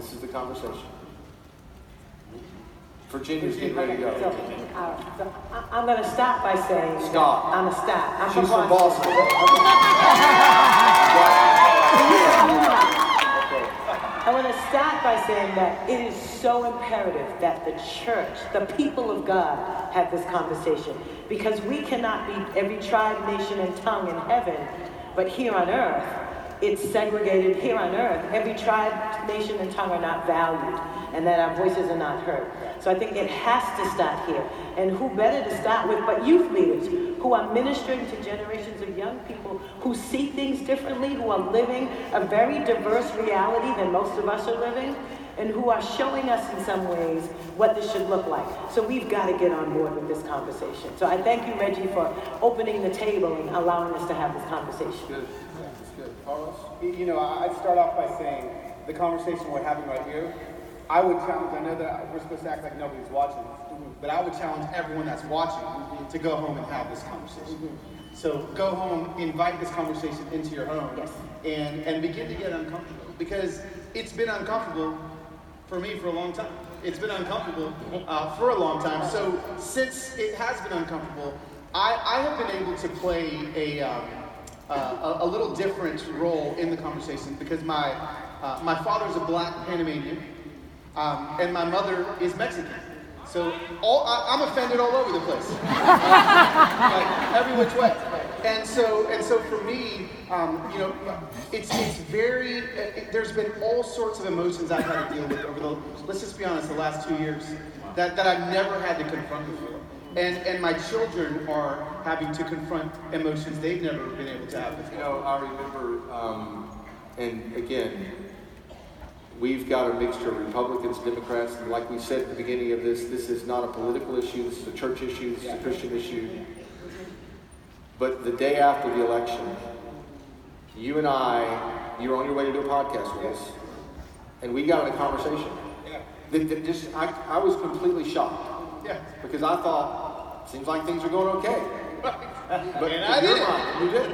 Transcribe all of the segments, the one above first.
This is the conversation. Virginia's getting ready to go. So I'm going to stop by saying... Stop. I'm going to stop. She's from Boston. I want to start by saying that it is so imperative that the church, the people of God, have this conversation. Because we cannot be every tribe, nation, and tongue in heaven, but here on earth, it's segregated here on earth. Every tribe, nation, and tongue are not valued, and that our voices are not heard. So I think it has to start here. And who better to start with but youth leaders who are ministering to generations of young people who see things differently, who are living a very diverse reality than most of us are living, and who are showing us in some ways what this should look like. So we've got to get on board with this conversation. So I thank you, Reggie, for opening the table and allowing us to have this conversation. Good. That's good. Carlos? You know, I'd start off by saying the conversation we're having right here, I would challenge, I know that we're supposed to act like nobody's watching, but I would challenge everyone that's watching to go home and have this conversation. So go home, invite this conversation into your home, and begin to get uncomfortable. Because it's been uncomfortable for me for a long time. It's been uncomfortable for a long time. So since it has been uncomfortable, I have been able to play a little different role in the conversation because my father's a black Panamanian, and my mother is Mexican. So I'm offended all over the place, like every which way. And so for me, you know, it's very. There's been all sorts of emotions I've had to deal with over the. Let's just be honest, the last 2 years that I've never had to confront before. And my children are having to confront emotions they've never been able to have before. You know, I remember, and again, we've got a mixture of Republicans, Democrats, and like we said at the beginning of this is not a political issue, this is a church issue, this is a Christian issue. But the day after the election, you and you were on your way to do a podcast with us, and we got in a conversation. I was completely shocked. Yeah. Because I thought, seems like things are going okay. But and I did. You did.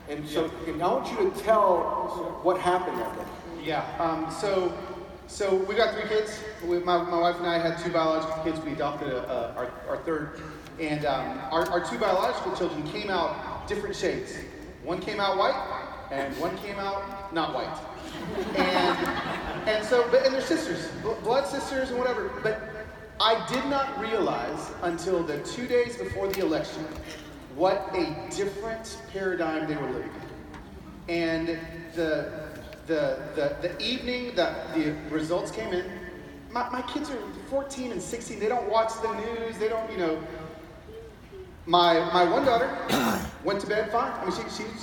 And so I want you to tell what happened that day. Yeah. So we got 3 kids. My wife and I had 2 biological kids. We adopted our third. And our 2 biological children came out different shades. One came out white, and one came out not white. And they're sisters, blood sisters and whatever. But I did not realize until the 2 days before the election what a different paradigm they were living in. And the evening that the results came in, my kids are 14 and 16. They don't watch the news. They don't, you know. My one daughter went to bed fine. I mean,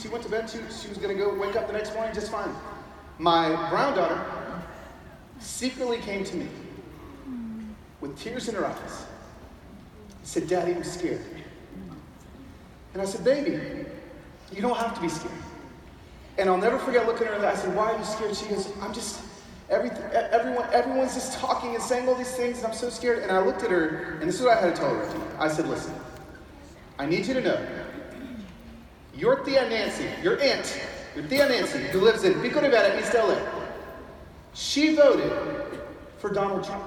she went to bed. She was going to go wake up the next morning just fine. My brown daughter secretly came to me with tears in her eyes. Said, "Daddy, I'm scared." And I said, "Baby, you don't have to be scared." And I'll never forget looking at her. I said, "Why are you scared?" She goes, "I'm just, everyone's just talking and saying all these things, and I'm so scared." And I looked at her, and this is what I had to tell her. I said, "Listen, I need you to know, your Tia Nancy, your aunt, your Tia Nancy, who lives in Pico Rivera, East LA, she voted for Donald Trump.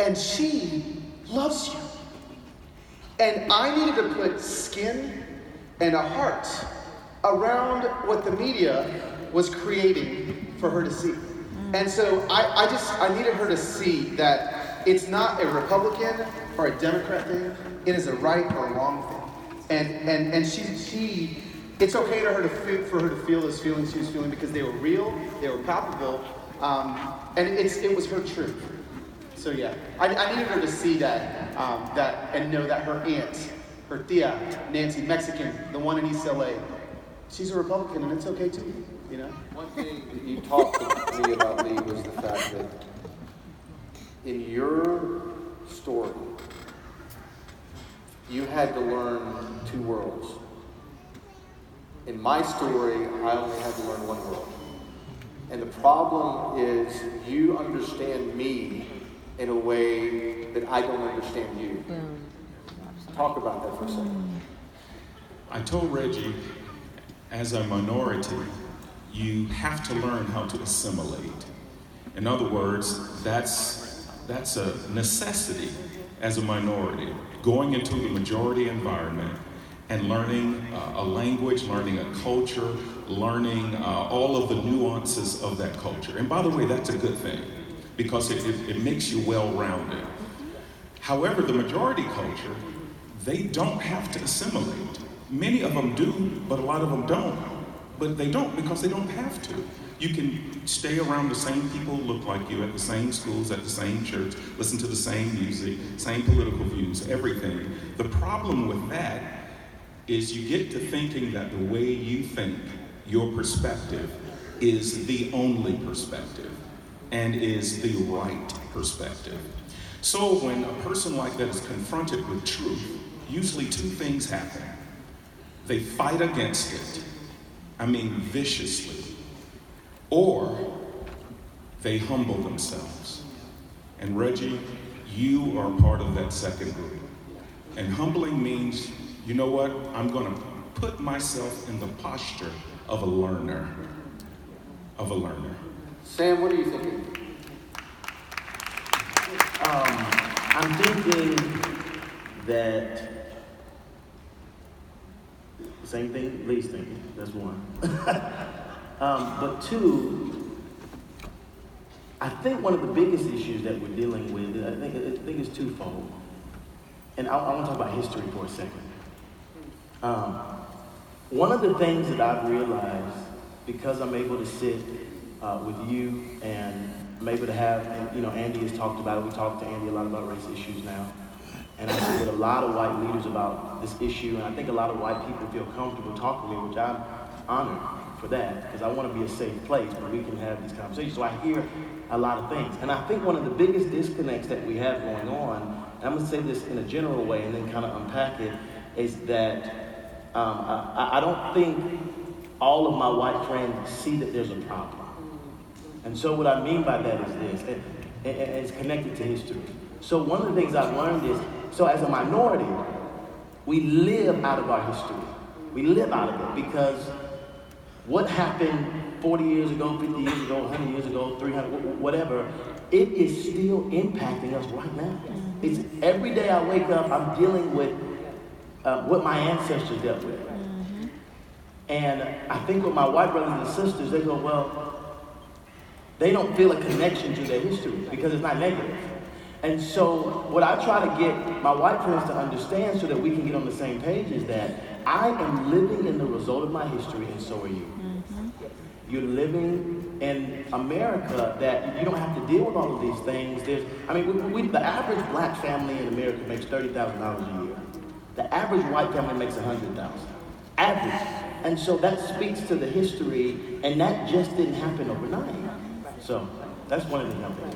And she loves you. And I needed to put skin and a heart around what the media was creating for her to see. And so I needed her to see that it's not a Republican or a Democrat thing. It is a right or wrong thing. And she it's okay for her to feel those feelings she was feeling because they were real, they were palpable, and it was her truth. So yeah, I needed her to see that and know that her aunt, her tia, Nancy, Mexican, the one in East LA, she's a Republican and it's okay too, you know? One thing that you talked to me about, Lee, was the fact that in your story, you had to learn 2 worlds. In my story, I only had to learn 1 world. And the problem is you understand me in a way that I don't understand you. Talk about that for a second. I told Reggie, as a minority, you have to learn how to assimilate. In other words, that's a necessity as a minority, going into the majority environment and learning a language, learning a culture, learning all of the nuances of that culture. And by the way, that's a good thing because it makes you well-rounded. However, the majority culture, they don't have to assimilate. Many of them do, but a lot of them don't. But they don't because they don't have to. You can stay around the same people who look like you at the same schools, at the same church, listen to the same music, same political views, everything. The problem with that is you get to thinking that the way you think, your perspective, is the only perspective and is the right perspective. So when a person like that is confronted with truth, usually two things happen. They fight against it, viciously, or they humble themselves. And Reggie, you are part of that second group. And humbling means, you know what? I'm gonna put myself in the posture of a learner. Sam, what are you thinking? I'm thinking that same thing Lee's thinking, that's one. But two, I think one of the biggest issues that we're dealing with, I think it's twofold. And I want to talk about history for a second. One of the things that I've realized, because I'm able to sit with you and I'm able to have, and Andy has talked about it, we talk to Andy a lot about race issues now. And I sit with a lot of white leaders about this issue, and I think a lot of white people feel comfortable talking to me, which I'm honored for that, because I want to be a safe place where we can have these conversations. So I hear a lot of things. And I think one of the biggest disconnects that we have going on, and I'm going to say this in a general way and then kind of unpack it, is that I don't think all of my white friends see that there's a problem. And so what I mean by that is this, and it's connected to history. So one of the things I've learned is, so as a minority, we live out of our history. We live out of it because what happened 40 years ago, 50 years ago, 100 years ago, 300, whatever, it is still impacting us right now. It's every day I wake up, I'm dealing with what my ancestors dealt with. And I think with my white brothers and sisters, they go, well, they don't feel a connection to their history because it's not negative. And so what I try to get my white friends to understand so that we can get on the same page is that I am living in the result of my history, and so are you. You're living in America that you don't have to deal with all of these things. The average black family in America makes $30,000 a year. The average white family makes $100,000. Average. And so that speaks to the history, and that just didn't happen overnight. So that's one of the numbers.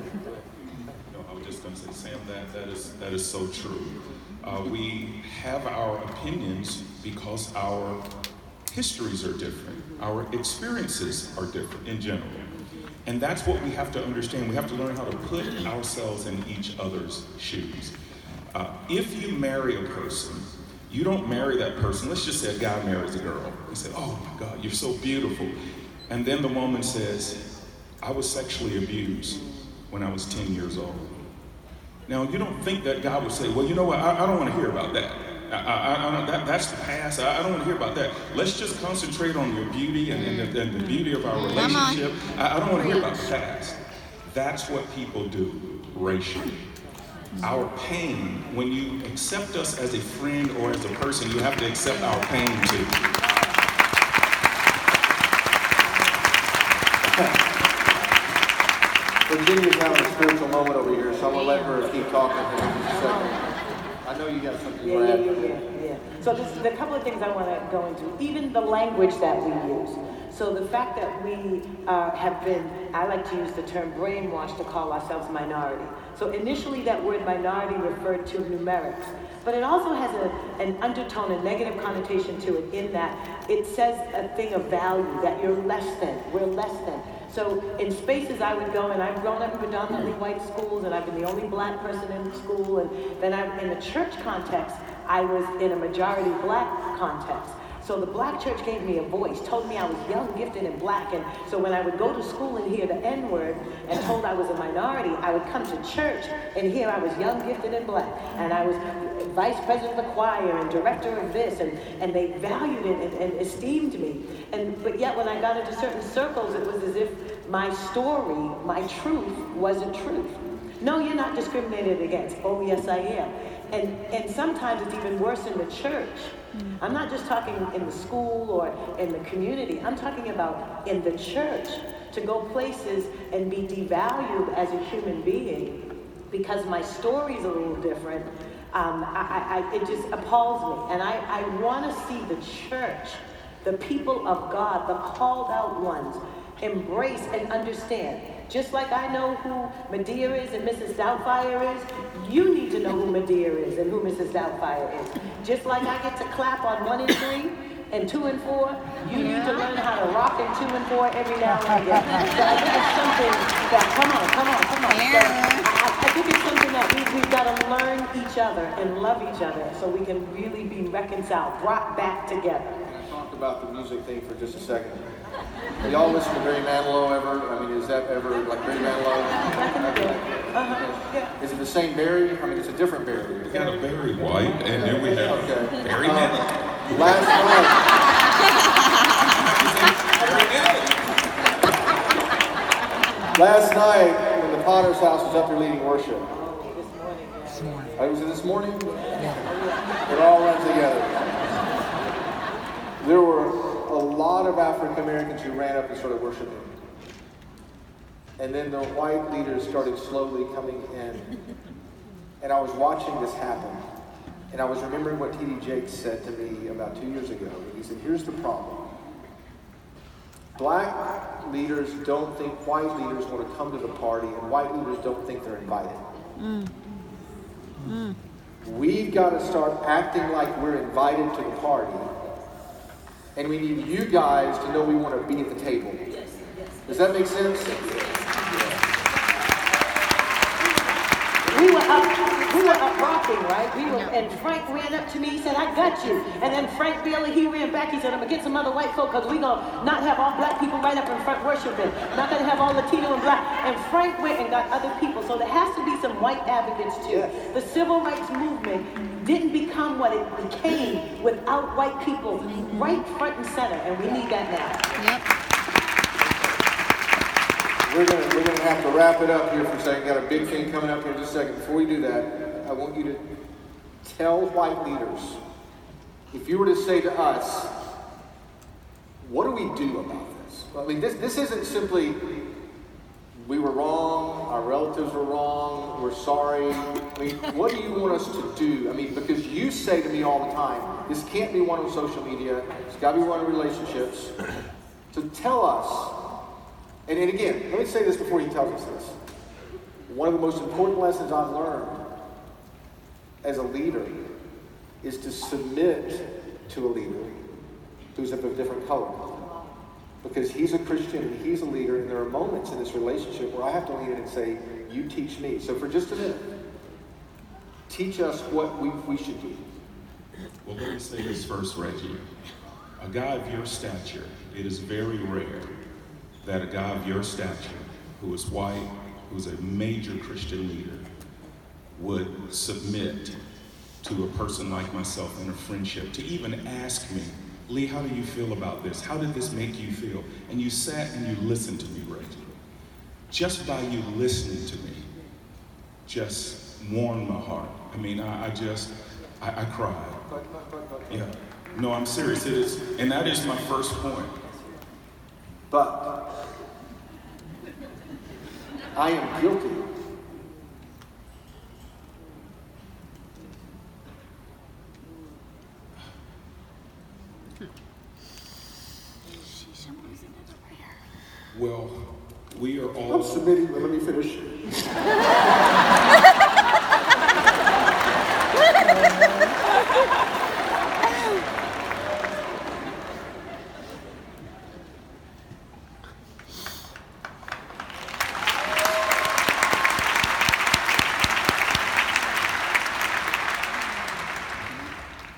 I was just going to say, Sam, that is so true. We have our opinions because our histories are different. Our experiences are different in general. And that's what we have to understand. We have to learn how to put ourselves in each other's shoes. If you marry a person, you don't marry that person. Let's just say a guy marries a girl. He said, oh my God, you're so beautiful. And then the woman says, I was sexually abused when I was 10 years old. Now, you don't think that guy would say, well, you know what, I don't want to hear about that. That's the past. I don't want to hear about that. Let's just concentrate on your beauty and the beauty of our relationship. I don't want to hear about the past. That's what people do racially. Our pain, when you accept us as a friend or as a person, you have to accept our pain too. Virginia's having a spiritual moment over here, so I'm going to let her keep talking for just a second. I know you got something to add. Yeah. So there's a couple of things I want to go into. Even the language that we use. So the fact that we have been, I like to use the term brainwashed to call ourselves minority. So initially that word minority referred to numerics, but it also has an undertone, a negative connotation to it in that it says a thing of value, that you're less than, we're less than. So in spaces I would go, and I've grown up in predominantly white schools, and I've been the only black person in the school, and then in the church context, I was in a majority black context. So the black church gave me a voice, told me I was young, gifted, and black. And so when I would go to school and hear the N-word and told I was a minority, I would come to church and hear I was young, gifted, and black. And I was vice president of the choir and director of this, and they valued it and esteemed me. But yet when I got into certain circles, it was as if my story, my truth, wasn't truth. No, you're not discriminated against. Oh, yes, I am. And sometimes it's even worse in the church. I'm not just talking in the school or in the community. I'm talking about in the church, to go places and be devalued as a human being because my story's a little different. It just appalls me. And I want to see the church, the people of God, the called out ones, embrace and understand. Just like I know who Medea is and Mrs. Doubtfire is, you need to know who Medea is and who Mrs. Doubtfire is. Just like I get to clap on 1 and 3 and 2 and 4, you need to learn how to rock in 2 and 4 every now and again. So I think it's something that, come on. So I think it's something that we've got to learn each other and love each other so we can really be reconciled, brought back together. Can I talk about the music thing for just a second? Y'all listen to Barry Manilow ever? I mean, is that ever like Barry Manilow? Yeah. Is it the same Barry? I mean, it's a different Barry. We got a Barry White, and then we have Barry Manilow. Last night, last night, when the Potter's house was up there leading worship. This morning. Was it this morning? Yeah. It all runs together. There were a lot of African Americans who ran up and started worshiping. And then the white leaders started slowly coming in. And I was watching this happen. And I was remembering what T.D. Jakes said to me about 2 years ago. He said, here's the problem. Black leaders don't think white leaders want to come to the party, and white leaders don't think they're invited. We've got to start acting like we're invited to the party. And we need you guys to know we want to be at the table. Does that make sense? We were up rocking, right? And Frank ran up to me, he said, I got you. And then Frank Bailey, he ran back, he said, I'm going to get some other white folk because we're going to not have all black people right up in front worshiping. Not going to have all Latino and black. And Frank went and got other people. So there has to be some white advocates too. Yes. The civil rights movement didn't become what it became without white people right front and center. And we need that now. Yep. We're gonna have to wrap it up here for a second. Got a big thing coming up here in just a second. Before we do that, I want you to tell white leaders, if you were to say to us, what do we do about this? I mean, this isn't simply, we were wrong, our relatives were wrong, we're sorry. I mean, what do you want us to do? I mean, because you say to me all the time, this can't be one on social media, it's got to be one in relationships. So tell us. And again, let me say this before he tells us this. One of the most important lessons I've learned as a leader is to submit to a leader who's of a different color. Because he's a Christian and he's a leader, and there are moments in this relationship where I have to lean in and say, you teach me. So for just a minute, teach us what we should do. Well, let me say this first, Reggie. A guy of your stature, it is very rare that a guy of your stature, who is white, who's a major Christian leader, would submit to a person like myself in a friendship, to even ask me, Lee, how do you feel about this? How did this make you feel? And you sat and you listened to me, Reggie. Just by you listening to me, just warmed my heart. I mean, I cried. Yeah. No, I'm serious. It is, and that is my first point. But I am guilty. Well, we are all... I'm submitting, but let me finish.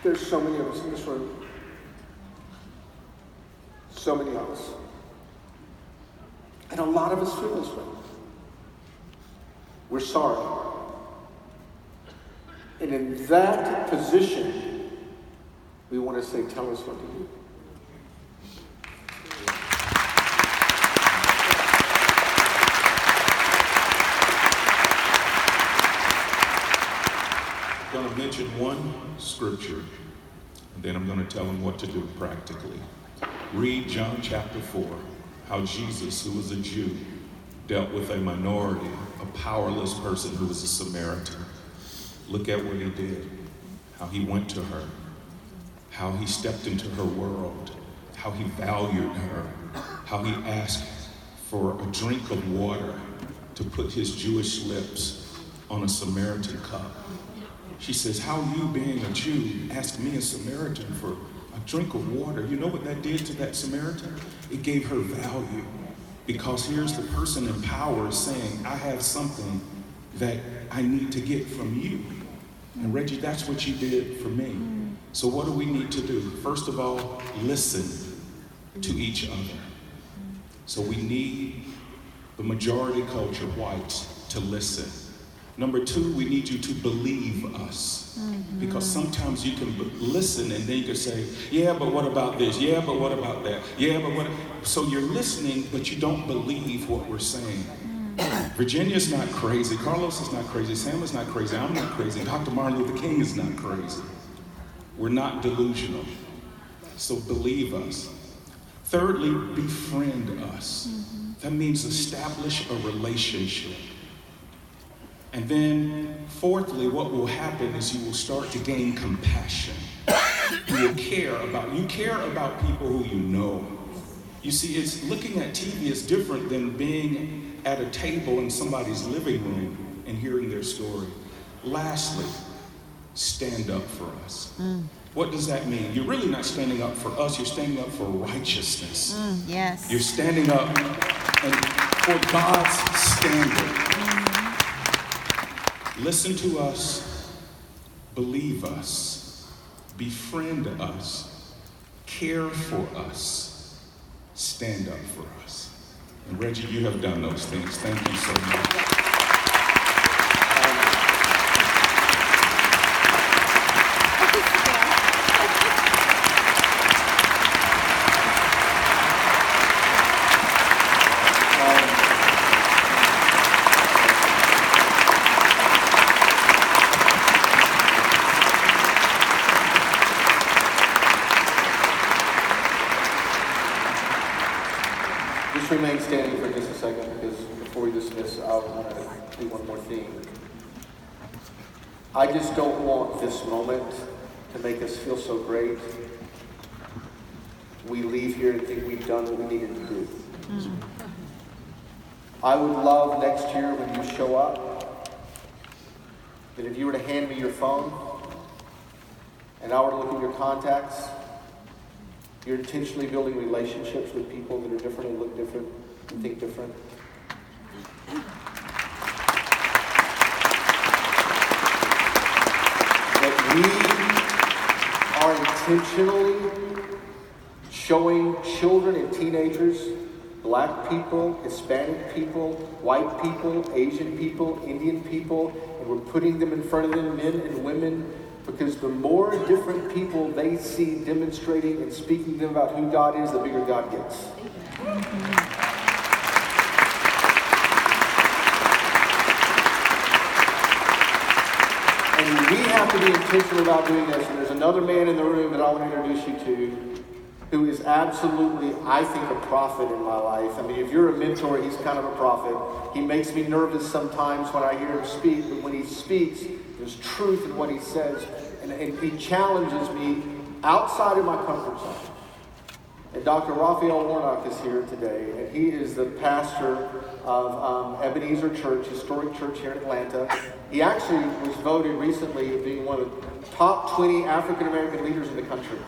There's so many of us in this room. So many of us. And a lot of us feel this way. We're sorry. And in that position, we want to say, tell us what to do. I'm going to mention one scripture, and then I'm going to tell them what to do practically. Read John chapter 4, how Jesus, who was a Jew, dealt with a minority, a powerless person who was a Samaritan. Look at what he did, how he went to her, how he stepped into her world, how he valued her, how he asked for a drink of water to put his Jewish lips on a Samaritan cup. She says, how you being a Jew ask me, a Samaritan, for a drink of water? You know what that did to that Samaritan? It gave her value. Because here's the person in power saying, I have something that I need to get from you. And Reggie, that's what you did for me. So what do we need to do? First of all, listen to each other. So we need the majority culture, whites, to listen. Number two, we need you to believe us. Because sometimes you can listen and then you can say, yeah, but what about this? Yeah, but what about that? Yeah, but what? So you're listening, but you don't believe what we're saying. Virginia's not crazy. Carlos is not crazy. Sam is not crazy. I'm not crazy. Dr. Martin Luther King is not crazy. We're not delusional. So believe us. Thirdly, befriend us. That means establish a relationship. And then, fourthly, what will happen is you will start to gain compassion. You care about people who you know. You see, it's looking at TV is different than being at a table in somebody's living room and hearing their story. Lastly, stand up for us. What does that mean? You're really not standing up for us, you're standing up for righteousness. Yes. You're standing up for God's standard. Listen to us, believe us, befriend us, care for us, stand up for us. And Reggie, you have done those things. Thank you so much. Just remain standing for just a second, because before we dismiss, I want to do one more thing. I just don't want this moment to make us feel so great. We leave here and think we've done what we needed to do. I would love next year when you show up, that if you were to hand me your phone, and I were to look at your contacts, you're intentionally building relationships with people that are different and look different and think different. That we are intentionally showing children and teenagers, Black people, Hispanic people, white people, Asian people, Indian people, and we're putting them in front of them, men and women, because the more different people they see demonstrating and speaking to them about who God is, the bigger God gets. And we have to be intentional about doing this. And there's another man in the room that I want to introduce you to, who is absolutely, I think, a prophet in my life. I mean, if you're a mentor, he's kind of a prophet. He makes me nervous sometimes when I hear him speak, but when he speaks, there's truth in what he says, and he challenges me outside of my comfort zone. And Dr. Raphael Warnock is here today, and he is the pastor of Ebenezer Church, historic church here in Atlanta. He actually was voted recently as being one of the top 20 African-American leaders in the country.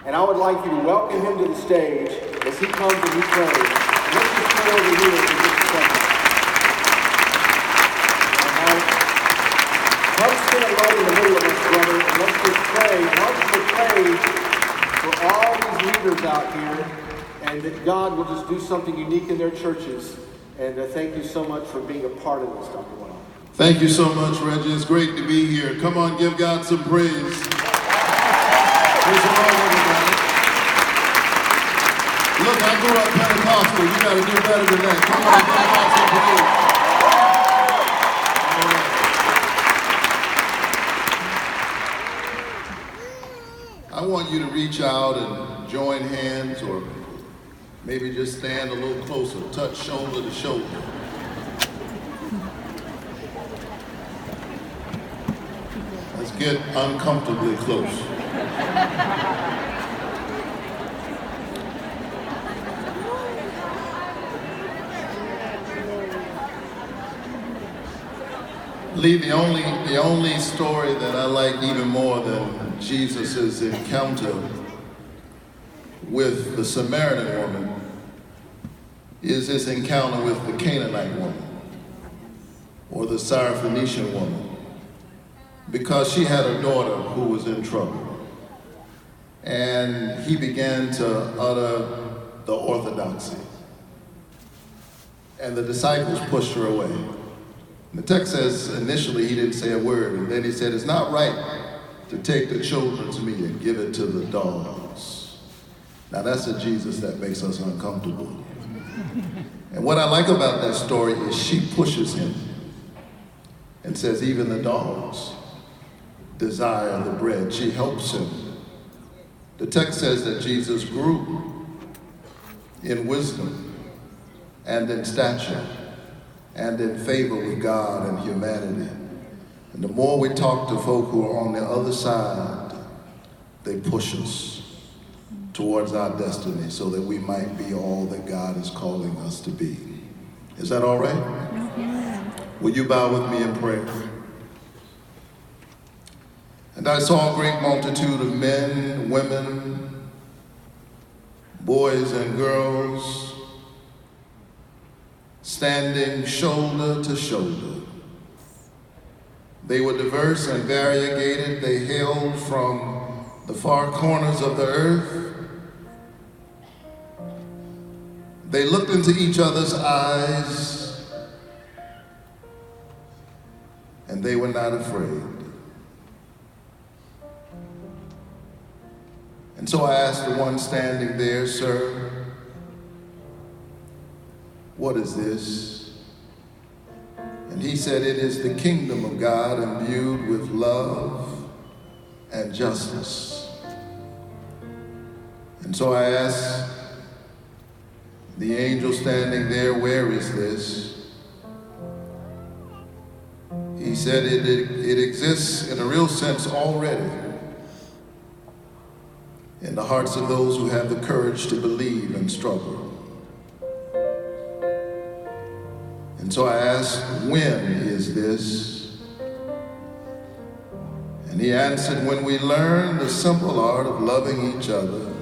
And I would like you to welcome him to the stage as he comes and he prays. And let's just pray over here for just a second. Come stand right in the middle of us, brother, and let's just pray. And let's just pray for all these leaders out here and that God will just do something unique in their churches. And thank you so much for being a part of this, Dr. Wayne. Thank you so much, Reggie. It's great to be here. Come on, give God some praise. Praise the Lord, everybody. Look, I grew up Pentecostal. You got to do better than that. Come on, give God some praise. I want you to reach out and join hands, or maybe just stand a little closer, touch shoulder to shoulder. Let's get uncomfortably close. Lee, the only story that I like even more than Jesus' encounter with the Samaritan woman is his encounter with the Canaanite woman, or the Syrophoenician woman, because she had a daughter who was in trouble. And he began to utter the orthodoxy. And the disciples pushed her away. The text says initially he didn't say a word, and then he said, it's not right to take the children's meat and give it to the dogs. Now that's a Jesus that makes us uncomfortable. And what I like about that story is she pushes him and says, even the dogs desire the bread. She helps him. The text says that Jesus grew in wisdom and in stature and in favor with God and humanity. And the more we talk to folk who are on the other side, they push us towards our destiny so that we might be all that God is calling us to be. Is that all right? Will you bow with me in prayer? And I saw a great multitude of men, women, boys and girls standing shoulder to shoulder. They were diverse and variegated. They hailed from the far corners of the earth. They looked into each other's eyes, and they were not afraid. And so I asked the one standing there, sir, what is this? And he said, it is the kingdom of God imbued with love and justice. And so I asked the angel standing there, where is this? He said, it exists in a real sense already in the hearts of those who have the courage to believe and struggle. And so I asked, when is this? And he answered, when we learn the simple art of loving each other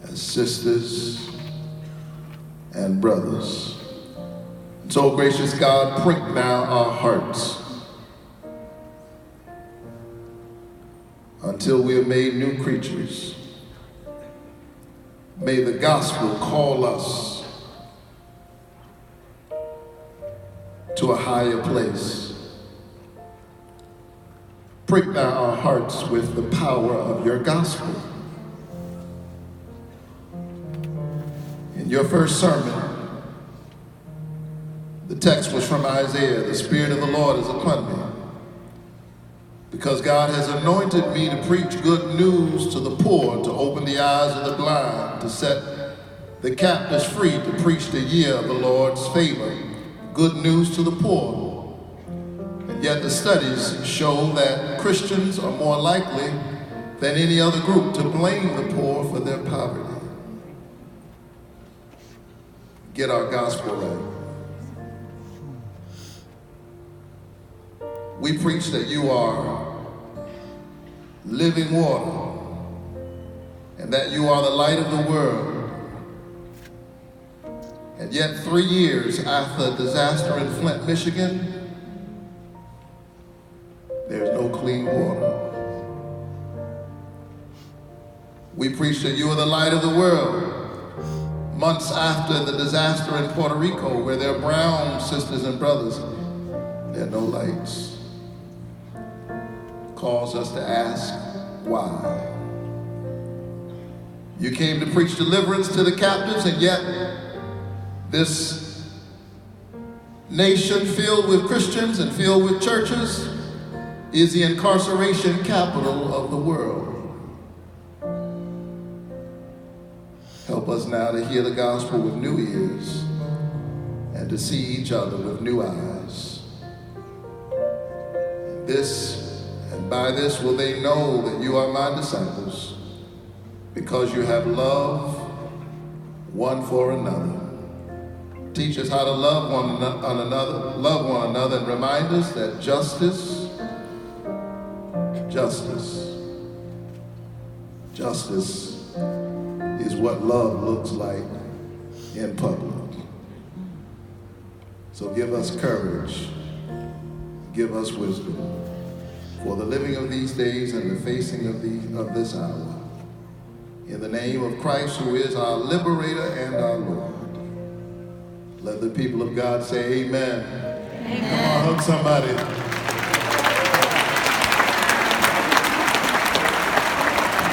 as sisters and brothers. And so, gracious God, prick now our hearts until we are made new creatures. May the gospel call us to a higher place. Prick now our hearts with the power of your gospel. In your first sermon, the text was from Isaiah, the Spirit of the Lord is upon me, because God has anointed me to preach good news to the poor, to open the eyes of the blind, to set the captives free, to preach the year of the Lord's favor, good news to the poor. And yet the studies show that Christians are more likely than any other group to blame the poor for their poverty. Get our gospel right. We preach that you are living water and that you are the light of the world. And yet 3 years after the disaster in Flint, Michigan, there's no clean water. We preach that you are the light of the world. Months after the disaster in Puerto Rico, where there are brown sisters and brothers, there are no lights. Calls us to ask why. You came to preach deliverance to the captives, and yet this nation filled with Christians and filled with churches is the incarceration capital of the world. Help us now to hear the gospel with new ears and to see each other with new eyes. And by this will they know that you are my disciples, because you have love one for another. Teach us how to love one another, and remind us that justice is what love looks like in public. So give us courage, give us wisdom for the living of these days and the facing of this hour. In the name of Christ, who is our liberator and our Lord. Let the people of God say amen. Amen. Come on, hug somebody.